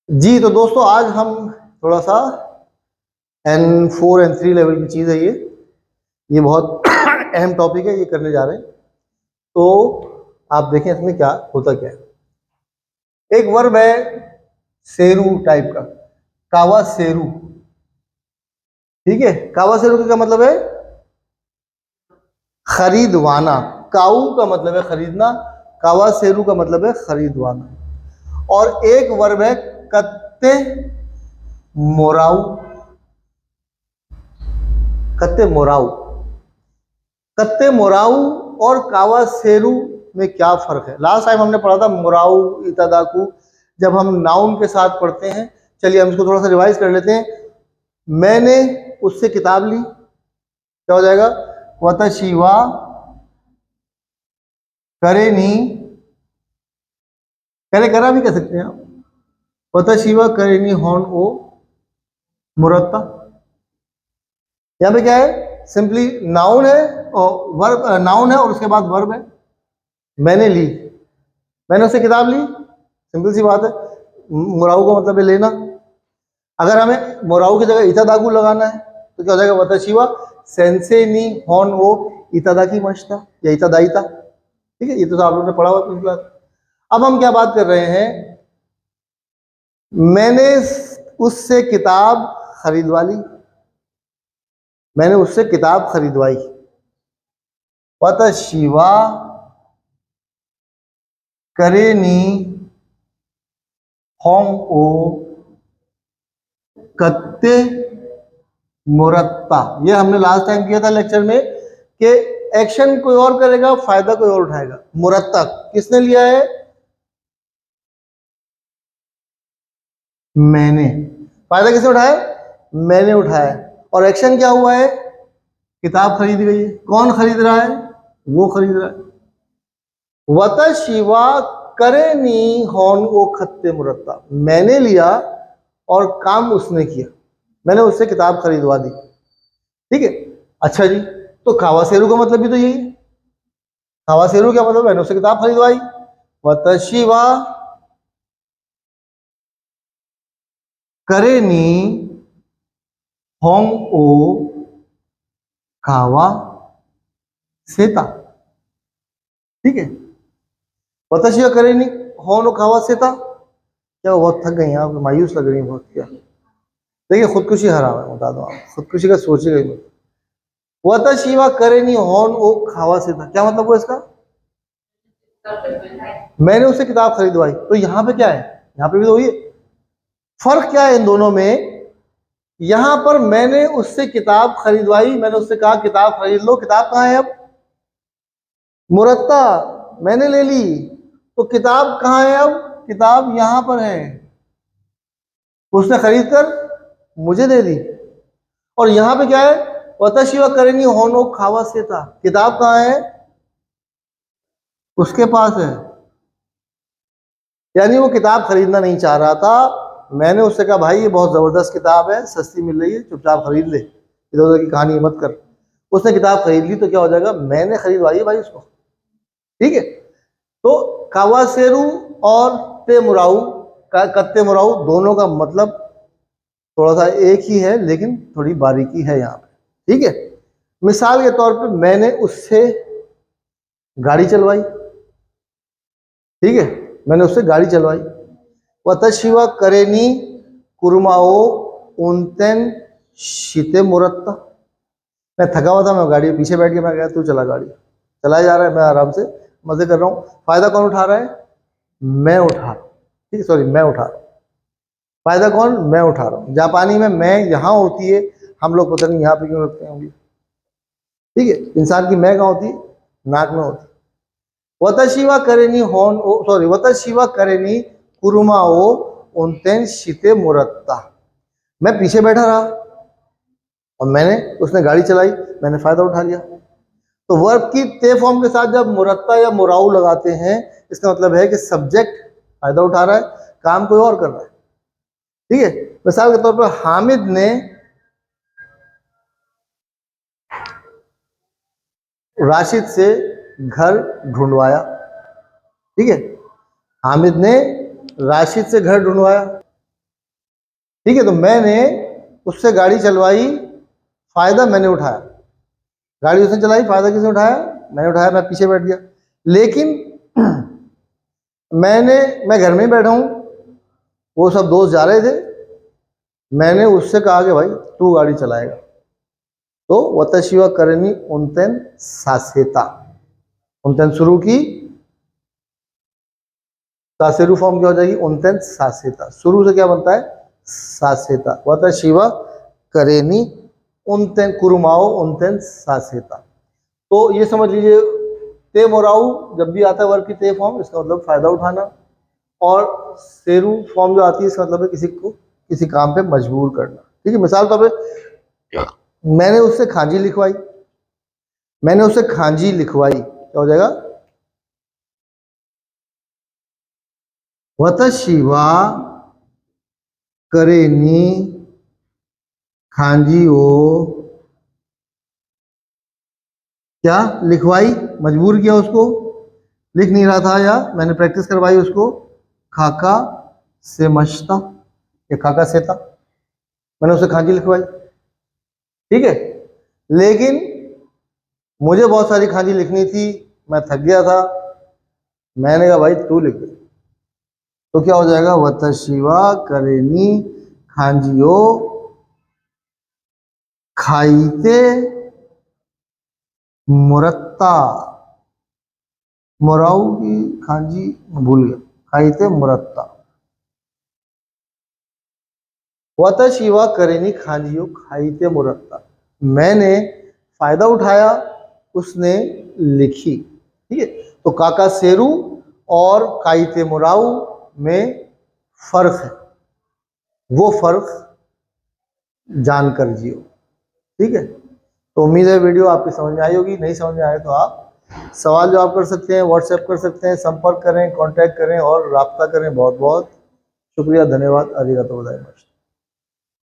जी तो दोस्तों आज हम थोड़ा सा N4 N3 लेवल की चीज़ है ये बहुत अहम टॉपिक है, ये करने जा रहे हैं। तो आप देखें इसमें क्या होता क्या है। एक वर्ब है सेरू टाइप का, कावा सेरू। ठीक है, कावा सेरू का क्या मतलब है? खरीदवाना। काऊ का मतलब है खरीदना, कावा सेरू का मतलब है खरीदवाना। और एक वर्ब है कत्ते मोराऊ। कत्ते मोराऊ, कत्ते मोराऊ और कावा सेरू में क्या फर्क है? लास्ट टाइम हमने पढ़ा था मोराऊ इतादाकू, जब हम नाउन के साथ पढ़ते हैं। चलिए हम इसको थोड़ा सा रिवाइज कर लेते हैं। मैंने उससे किताब ली, क्या हो जाएगा? वतशिवा करे नी, करे करा भी कह सकते हैं आप। वतशिवा करे नी हॉन ओ मुरत्ता। यहाँ पे क्या है? सिंपली नाउन है और वर्ब, नाउन है और उसके बाद वर्ब है। मैंने ली, मैंने उससे किताब ली, सिंपल सी बात है। मुराऊ का मतलब है लेना। अगर हमें मोराऊ की जगह इतादाकू लगाना है तो क्या हो जाएगा? वतशिवा सेंसे नी हॉन वो इतादाकी मशता या इतादाईता। ठीक है, ये तो आप लोगों ने पढ़ा हुआ पिछली बार। अब हम क्या बात कर रहे हैं? मैंने उससे किताब खरीदवा ली, मैंने उससे किताब खरीदवाई। वतशिवा करे नी होम ओ कत्ते मुरत्ता। ये हमने लास्ट टाइम किया था लेक्चर में कि एक्शन कोई और करेगा, फायदा कोई और उठाएगा। मुरत्ता किसने लिया है? मैंने। फायदा किसने उठाया? मैंने उठाया। और एक्शन क्या हुआ है? किताब खरीद गई है। कौन खरीद रहा है? वो खरीद रहा है। वतशिवा करे नी हॉन ओ खत्ते मुरत्ता, मैंने लिया और काम उसने किया, मैंने उससे किताब खरीदवा दी। ठीक है, अच्छा जी, तो कावासेरू का मतलब भी तो यही है। कावासेरू क्या मतलब? मैंने उससे किताब खरीदवाई। वतशिवा करे नी होंग ओ कावा सेता। ठीक है, वतशिवा करे नी होंग ओ कावा सेता। क्या बहुत थक गई हैं आप, मायूस लग रही हैं बहुत। क्या देखिए, खुदकुशी हराम है, बता दो आप, खुदकुशी का सोचिएगा ही मत। वतशिवा करे नी होंग ओ कावा सेता, क्या मतलब हुआ इसका? मैंने उससे किताब खरीदवाई। तो यहाँ पे क्या है? यहाँ पे भी तो वही है। फर्क क्या है इन दोनों में? यहां पर मैंने उससे किताब खरीदवाई, मैंने उससे कहा किताब खरीद लो। किताब कहाँ है अब? मुरत्ता, मैंने ले ली। तो किताब कहाँ है अब? किताब यहां पर है, उसने खरीद कर मुझे दे दी। और यहां पे क्या है? वतशिवा करेनी होनो खावा से था, किताब कहाँ है? उसके पास है। यानी वो किताब खरीदना नहीं चाह रहा था। मैंने उससे कहा भाई ये बहुत जबरदस्त किताब है, सस्ती मिल रही है, चुपचाप खरीद ले, इधर उधर की कहानी मत कर। उसने किताब खरीद ली तो क्या हो जाएगा? मैंने खरीदवाई है भाई उसको। ठीक है, तो कावासेरू और तेमुराऊ का, कत्ते मुराऊ दोनों का मतलब थोड़ा सा एक ही है, लेकिन थोड़ी बारीकी है यहाँ पे। ठीक है, मिसाल के तौर पे मैंने उससे गाड़ी चलवाई। ठीक है, मैंने उससे गाड़ी चलवाई। वतशिवा करेनी कुरमाओ उनतेन शीते मुरत्ता। मैं थका हुआ था, मैं गाड़ी के पीछे बैठ के, मैं गया तू चला गाड़ी, चलाया जा रहा है, मैं आराम से मजे कर रहा हूँ। फायदा कौन उठा रहा है? मैं उठा रहा हूँ। ठीक है, सॉरी, मैं उठा रहा हूँ। फायदा कौन? मैं उठा रहा हूँ। जापानी में मैं यहाँ होती है, हम लोग पता नहीं यहाँ पे क्यों रखते होंगे। ठीक है, इंसान की मैं कहाँ होती है? नाक में होती है। वतशिवा करेनी होन ओ, सॉरी, वतशिवा करेनी कुरुमा ओ उनतेन शीते मुरत्ता। मैं पीछे बैठा रहा और मैंने, उसने गाड़ी चलाई, मैंने फायदा उठा लिया। तो वर्ब की ते फॉर्म के साथ जब मुरत्ता या मुराऊ लगाते हैं, इसका मतलब है कि सब्जेक्ट फायदा उठा रहा है, काम कोई और कर रहा है। ठीक है, मिसाल के तौर पर हामिद ने राशिद से घर ढूंढवाया। ठीक है, हामिद ने राशिद से घर ढूंढवाया। ठीक है, तो मैंने उससे गाड़ी चलवाई, फायदा मैंने उठाया। गाड़ी उसने चलाई, फायदा किसने उठाया? मैंने उठाया, मैं पीछे बैठ गया। लेकिन मैं घर में ही बैठा हूं, वो सब दोस्त जा रहे थे, मैंने उससे कहा कि भाई तू गाड़ी चलाएगा, तो वतशिवा करनी उनतेन सासेता, उनतेन शुरू की, सासेरू फॉर्म क्या हो जाएगी? उनतेन सासेता। शुरू से क्या बनता है? सासेता। वतशिवा करेनी उनतेन कुरुमाओ उनतेन सासेता। तो ये समझ लीजिए, ते मोराऊ जब भी आता है वर्ग की ते फॉर्म, इसका मतलब फायदा उठाना, और सेरू फॉर्म जो आती है इसका मतलब है किसी को किसी काम पे मजबूर करना। ठीक है, मिसाल तौर पे मैंने उससे खांजी लिखवाई, मैंने उससे खांजी लिखवाई, क्या हो जाएगा? वतशिवा करेनी खांजी ओ, क्या लिखवाई? मजबूर किया उसको, लिख नहीं रहा था, या मैंने प्रैक्टिस करवाई उसको, खाका से मशता या खाका सेता, मैंने उसे खांजी लिखवाई। ठीक है, लेकिन मुझे बहुत सारी खांजी लिखनी थी, मैं थक गया था, मैंने कहा भाई तू लिख दे, तो क्या हो जाएगा? वतशिवा करेनी खांजियो खाईते मुरत्ता, मोराऊ की खांजी भूल गया, खाईते मुरत्ता। वतशिवा करेनी खांजियो खाईते मुरत्ता, मैंने फायदा उठाया, उसने लिखी। ठीक है, तो काका सेरू और काईते मुराऊ में फर्क है, वो फर्क जानकर जियो। ठीक है, तो उम्मीद है वीडियो आपकी समझ में आई होगी। नहीं समझ में आए तो आप सवाल जवाब कर सकते हैं, व्हाट्सएप कर सकते हैं, संपर्क करें, कांटेक्ट करें और राब्ता करें। बहुत बहुत शुक्रिया, धन्यवाद, आरिगातो गोजाइमासु।